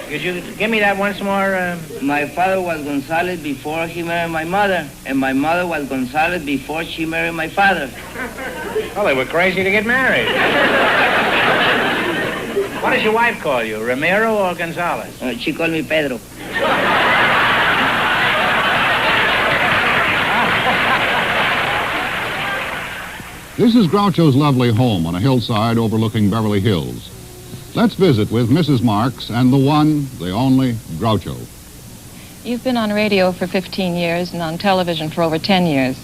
Could you give me that once more? My father was Gonzalez before he married my mother, and my mother was Gonzalez before she married my father. Well, they were crazy to get married. What does your wife call you, Ramiro or Gonzalez? She called me Pedro. This is Groucho's lovely home on a hillside overlooking Beverly Hills. Let's visit with Mrs. Marx and the one, the only, Groucho. You've been on radio for 15 years and on television for over 10 years.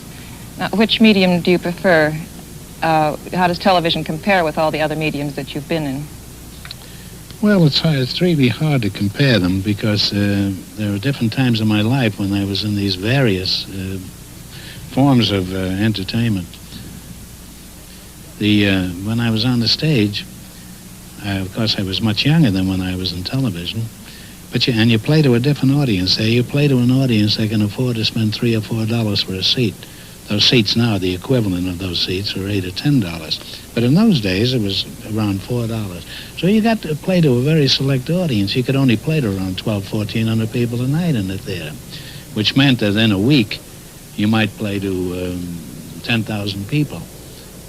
Now, which medium do you prefer? How does television compare with all the other mediums that you've been in? Well, it's really hard to compare them because there are different times in my life when I was in these various forms of entertainment. When I was on the stage, of course, I was much younger than when I was in television. But you play to a different audience there. You play to an audience that can afford to spend $3 or $4 for a seat. Those seats now, the equivalent of those seats, are $8 or $10. But in those days, it was around $4. So you got to play to a very select audience. You could only play to around 1,200, 1,400 people a night in the theater, which meant that in a week, you might play to 10,000 people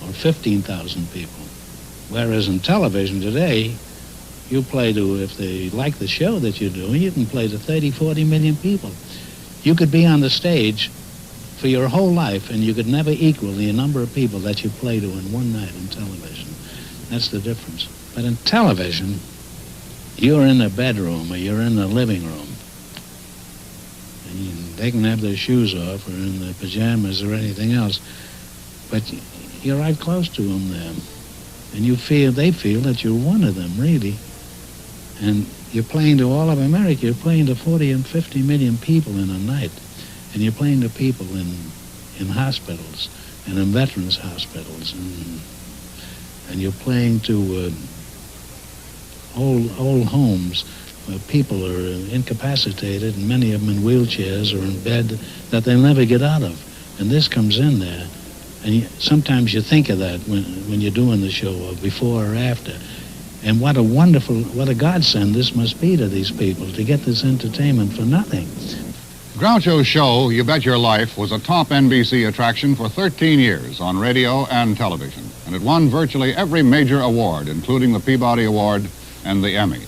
or 15,000 people. Whereas in television today, you play to, if they like the show that you're doing, you can play to 30, 40 million people. You could be on the stage for your whole life, and you could never equal the number of people that you play to in one night in television. That's the difference. But in television, you're in a bedroom or you're in the living room. And they can have their shoes off or in their pajamas or anything else, but you're right close to them there. And they feel that you're one of them, really. And you're playing to all of America. You're playing to 40 and 50 million people in a night. And you're playing to people in hospitals and in veterans' hospitals. And you're playing to old homes where people are incapacitated, and many of them in wheelchairs or in bed that they'll never get out of. And this comes in there. And sometimes you think of that when you're doing the show, or before or after. And what a godsend this must be to these people, to get this entertainment for nothing. Groucho's show, You Bet Your Life, was a top NBC attraction for 13 years on radio and television. And it won virtually every major award, including the Peabody Award and the Emmy.